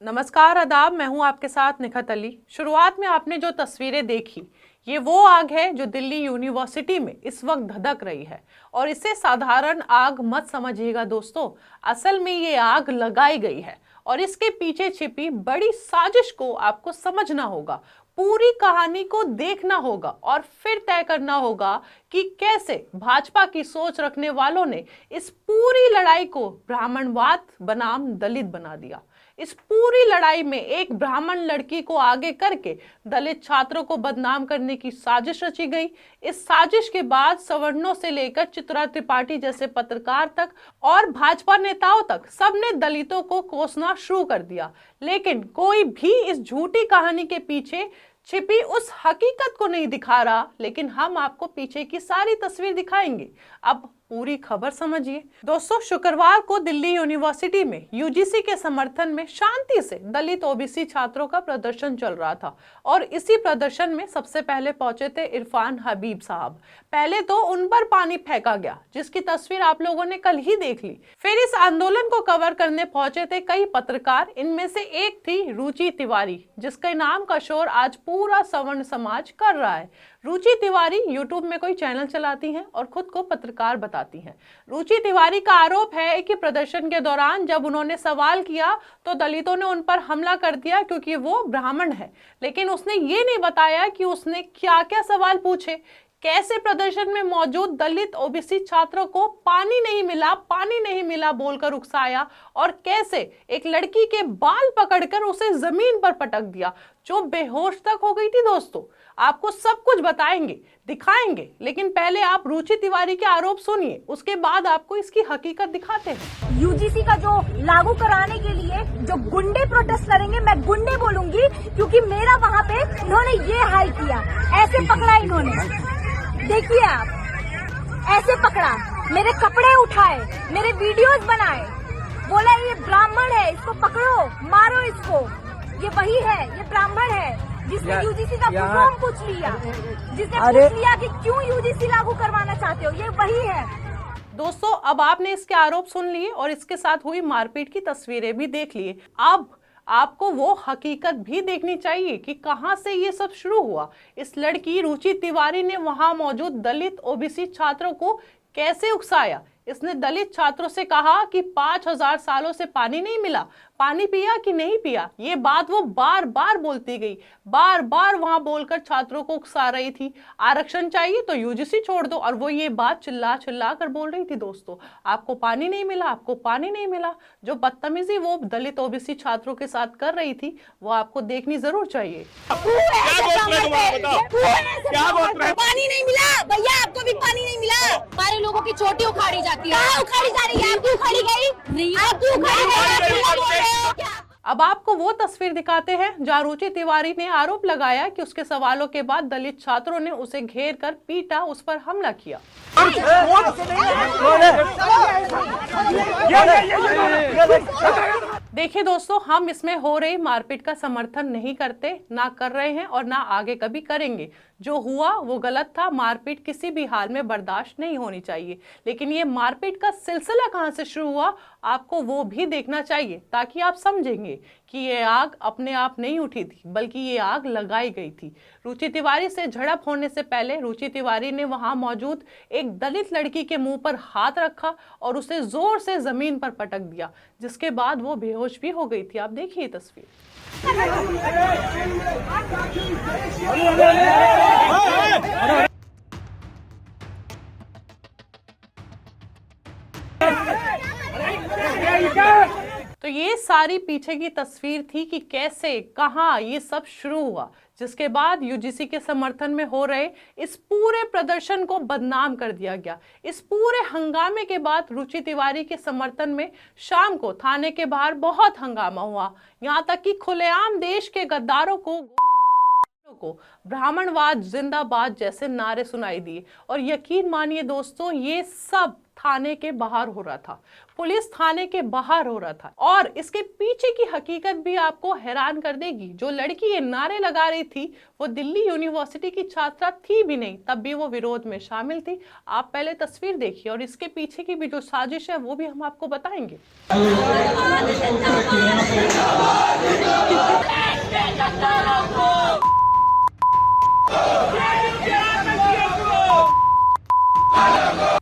नमस्कार, आदाब। मैं हूं आपके साथ निखत अली। शुरुआत में आपने जो तस्वीरें देखी, ये वो आग है जो दिल्ली यूनिवर्सिटी में इस वक्त धधक रही है। और इसे साधारण आग मत समझिएगा दोस्तों, असल में ये आग लगाई गई है और इसके पीछे छिपी बड़ी साजिश को आपको समझना होगा, पूरी कहानी को देखना होगा और फिर तय करना होगा कि कैसे भाजपा की सोच रखने वालों ने इस पूरी लड़ाई को ब्राह्मणवाद बनाम दलित बना दिया। इस पूरी लड़ाई में एक ब्राह्मण लड़की को आगे करके दलित छात्रों को बदनाम करने की साजिश रची गई। इस साजिश के बाद सवर्णों से लेकर चित्रा त्रिपाठी जैसे पत्रकार तक और भाजपा नेताओं तक सबने दलितों को कोसना शुरू कर दिया, लेकिन कोई भी इस झूठी कहानी के पीछे छिपी उस हकीकत को नहीं दिखा रहा। लेकिन हम आपको पीछे की सारी तस्वीर दिखाएंगे। अब पूरी खबर समझिए दोस्तों। शुक्रवार को दिल्ली यूनिवर्सिटी में यूजीसी के समर्थन में शांति से दलित ओबीसी छात्रों का प्रदर्शन चल रहा था और इसी प्रदर्शन में सबसे पहले पहुंचे थे इरफान हबीब साहब। पहले तो उन पर पानी फेंका गया, जिसकी तस्वीर आप लोगों ने कल ही देख ली। फिर इस आंदोलन को कवर करने पहुंचे थे कई पत्रकार। इनमें से एक थी रुचि तिवारी, जिसके नाम का शोर आज पूरा सवर्ण समाज कर रहा है। रुचि तिवारी यूट्यूब में कोई चैनल चलाती हैं और खुद को पत्रकार बताती हैं। रुचि तिवारी का आरोप है कि प्रदर्शन के दौरान जब उन्होंने सवाल किया तो दलितों ने उन पर हमला कर दिया क्योंकि वो ब्राह्मण है। लेकिन उसने ये नहीं बताया कि उसने क्या क्या सवाल पूछे, कैसे प्रदर्शन में मौजूद दलित ओबीसी छात्रों को पानी नहीं मिला बोलकर उकसाया और कैसे एक लड़की के बाल पकड़कर उसे जमीन पर पटक दिया, जो बेहोश तक हो गई थी। दोस्तों, आपको सब कुछ बताएंगे, दिखाएंगे, लेकिन पहले आप रुचि तिवारी के आरोप सुनिए, उसके बाद आपको इसकी हकीकत दिखाते हैं। यूजीसी का जो लागू कराने के लिए जो गुंडे प्रोटेस्ट करेंगे, मैं गुंडे बोलूंगी क्योंकि मेरा वहाँ पे इन्होंने ये हाल किया, ऐसे पकड़ा इन्होंने, देखिए आप, ऐसे पकड़ा, मेरे कपड़े उठाए, मेरे वीडियोस बनाए, बोला ये ब्राह्मण है, इसको पकड़ो, मारो इसको, ये वही है, ये ब्राह्मण है जिसने यूजीसी का फॉर्म पूछ लिया, जिसने पूछ लिया कि क्यों यूजीसी लागू करवाना चाहते हो, ये वही है। दोस्तों, अब आपने इसके आरोप सुन लिए और इसके साथ हुई मारपीट की तस्वीरें भी देख लिए। अब आपको वो हकीकत भी देखनी चाहिए कि कहां से ये सब शुरू हुआ। इस लड़की रुचि तिवारी ने वहां मौजूद दलित ओबीसी छात्रों को कैसे उकसाया। इसने दलित छात्रों से कहा कि 5000 सालों से पानी नहीं मिला, पानी पिया कि नहीं पिया। ये बात वो बार बार बोलती गई, बार बार वहां बोलकर छात्रों को उकसा रही थी। आरक्षण चाहिए तो यूजीसी छोड़ दो, और वो ये बात चिल्ला चिल्ला कर बोल रही थी। दोस्तों, आपको पानी नहीं मिला, आपको पानी नहीं मिला। जो बदतमीजी वो दलित ओबीसी छात्रों के साथ कर रही थी, वो आपको देखनी जरूर चाहिए। पानी नहीं मिला भैया, आपको भी पानी नहीं मिला। हमारे लोगों की चोटी उखाड़ी जाती है, उखाड़ी जा रही है, आपकी उखाड़ी गई, आपकी उखाड़ी गई। अब आपको वो तस्वीर दिखाते हैं जहां रुचि तिवारी ने आरोप लगाया कि उसके सवालों के बाद दलित छात्रों ने उसे घेर कर पीटा, उस पर हमला किया। देखिए दोस्तों, हम इसमें हो रही मारपीट का समर्थन नहीं करते, ना कर रहे हैं और ना आगे कभी करेंगे। जो हुआ वो गलत था, मारपीट किसी भी हाल में बर्दाश्त नहीं होनी चाहिए। लेकिन ये मारपीट का सिलसिला कहां से शुरू हुआ, आपको वो भी देखना चाहिए, ताकि आप समझेंगे कि ये आग अपने आप नहीं उठी थी, बल्कि ये आग लगाई गई थी। रुचि तिवारी से झड़प होने से पहले रुचि तिवारी ने वहां मौजूद एक दलित लड़की के मुंह पर हाथ रखा और उसे जोर से जमीन पर पटक दिया, जिसके बाद वो बेहोश भी हो गई थी। आप देखिए तस्वीर। तो ये सारी पीछे की तस्वीर थी कि कैसे कहां ये सब शुरू हुआ, जिसके बाद यूजीसी के समर्थन में हो रहे इस पूरे प्रदर्शन को बदनाम कर दिया गया। इस पूरे हंगामे के बाद रुचि तिवारी के समर्थन में शाम को थाने के बाहर बहुत हंगामा हुआ, यहाँ तक कि खुलेआम देश के गद्दारों को को ब्राह्मणवाद जिंदाबाद जैसे नारे सुनाई दिए। और यकीन मानिए दोस्तों, ये सब थाने के बाहर हो रहा था, पुलिस थाने के बाहर हो रहा था। और इसके पीछे की हकीकत भी आपको हैरान कर देगी। जो लड़की ये नारे लगा रही थी वो दिल्ली यूनिवर्सिटी की छात्रा थी भी नहीं, तब भी वो विरोध में शामिल थी। आप पहले तस्वीर देखिए और इसके पीछे की भी जो साजिश है वो भी हम आपको बताएंगे।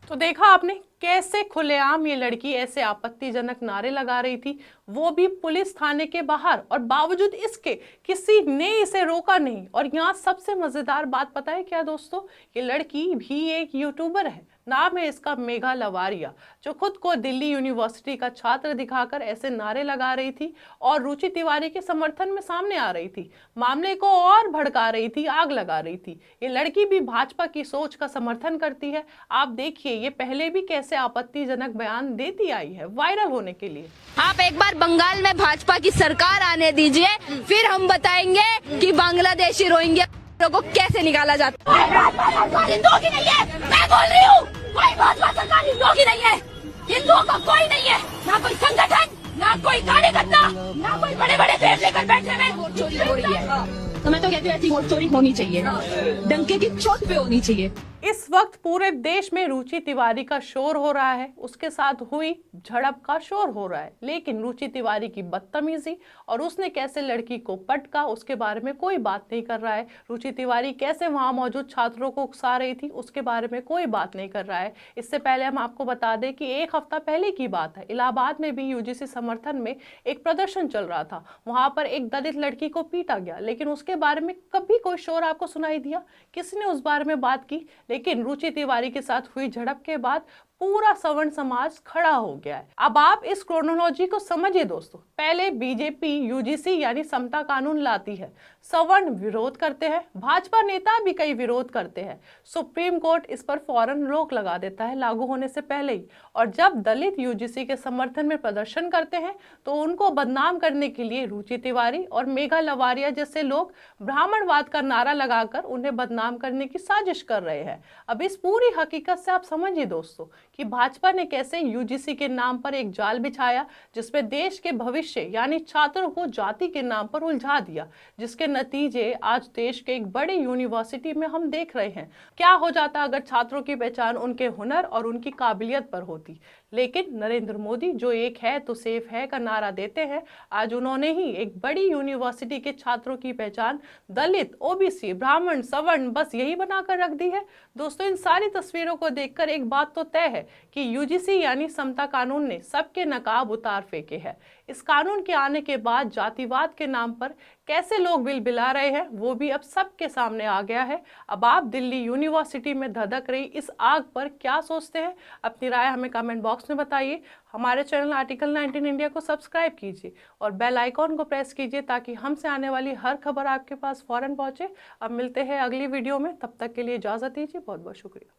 तो देखा आपने कैसे खुलेआम ये लड़की ऐसे आपत्तिजनक नारे लगा रही थी, वो भी पुलिस थाने के बाहर, और बावजूद इसके किसी ने इसे रोका नहीं। और यहाँ सबसे मजेदार बात पता है क्या दोस्तों, ये लड़की भी एक यूट्यूबर है, नाम है इसका मेघा लवारिया, जो खुद को दिल्ली यूनिवर्सिटी का छात्र दिखाकर ऐसे नारे लगा रही थी और रुचि तिवारी के समर्थन में सामने आ रही थी, मामले को और भड़का रही थी, आग लगा रही थी। ये लड़की भी भाजपा की सोच का समर्थन करती है। आप देखिए ये पहले भी कैसे आपत्तिजनक बयान देती आई है वायरल होने के लिए। आप एक बार बंगाल में भाजपा की सरकार आने दीजिए, फिर हम बताएंगे कि बांग्लादेशी रोहिंग्या को कैसे निकाला जाता है। हिंदुओं की नहीं है, मैं बोल रही हूँ, कोई भाजपा सरकार हिंदुओं की नहीं है, हिंदुओं का कोई नहीं है, ना कोई संगठन, ना कोई कार्यकर्ता, ना कोई बड़े बड़े फेस लेकर बैठे हुए। वोट चोरी हो रही है, तो मैं तो कहती हूँ ऐसी वोट चोरी होनी चाहिए, डंके की चोट पे होनी चाहिए। इस वक्त पूरे देश में रुचि तिवारी का शोर हो रहा है, उसके साथ हुई झड़प का शोर हो रहा है, लेकिन रुचि तिवारी की बदतमीजी और उसने कैसे लड़की को पटका उसके बारे में कोई बात नहीं कर रहा है। रुचि तिवारी कैसे वहां मौजूद छात्रों को उकसा रही थी उसके बारे में कोई बात नहीं कर रहा है। इससे पहले हम आपको बता दें कि एक हफ्ता पहले की बात है, इलाहाबाद में भी यूजीसी समर्थन में एक प्रदर्शन चल रहा था। वहां पर एक दलित लड़की को पीटा गया, लेकिन उसके बारे में कभी कोई शोर आपको सुनाई दिया? किसने उस बारे में बात की? लेकिन रुचि तिवारी के साथ हुई झड़प के बाद पूरा सवर्ण समाज खड़ा हो गया है। अब आप इस क्रोनोलॉजी को समझिए दोस्तों। पहले बीजेपी यूजीसी यानी समता कानून लाती है, सवर्ण विरोध करते हैं, भाजपा नेता भी कई विरोध करते हैं, सुप्रीम कोर्ट इस पर फौरन रोक लगा देता है लागू होने से पहले ही। और जब दलित यूजीसी के समर्थन में प्रदर्शन करते हैं तो उनको बदनाम करने के लिए रुचि तिवारी और मेघा लवारिया जैसे लोग ब्राह्मणवाद का नारा लगाकर उन्हें बदनाम करने की साजिश कर रहे हैं। अब इस पूरी हकीकत से आप समझिए दोस्तों कि भाजपा ने कैसे यूजीसी के नाम पर एक जाल बिछाया, जिसमें देश के भविष्य यानी छात्रों को जाति के नाम पर उलझा दिया, जिसके नतीजे आज देश के एक बड़ी यूनिवर्सिटी में हम देख रहे हैं। क्या हो जाता अगर छात्रों की पहचान उनके हुनर और उनकी काबिलियत पर होती? लेकिन नरेंद्र मोदी जो एक है तो सेफ है का नारा देते हैं, आज उन्होंने ही एक बड़ी यूनिवर्सिटी के छात्रों की पहचान दलित, ओबीसी, ब्राह्मण, सवर्ण बस यही बनाकर रख दी है। दोस्तों इन सारी तस्वीरों को देखकर एक बात तो तय है कि यूजीसी यानी समता कानून ने सबके नकाब उतार फेंके हैं। इस कानून के आने के बाद जातिवाद के नाम पर कैसे लोग बिलबिला रहे हैं वो भी अब सबके सामने आ गया है। अब आप दिल्ली यूनिवर्सिटी में धधक रही इस आग पर क्या सोचते हैं? अपनी राय हमें कमेंट बॉक्स में बताइए। हमारे चैनल आर्टिकल 19 इंडिया को सब्सक्राइब कीजिए और बेल आइकॉन को प्रेस कीजिए ताकि हमसे आने वाली हर खबर आपके पास फौरन पहुंचे। अब मिलते हैं अगली वीडियो में, तब तक के लिए इजाजत दीजिए। बहुत बहुत शुक्रिया।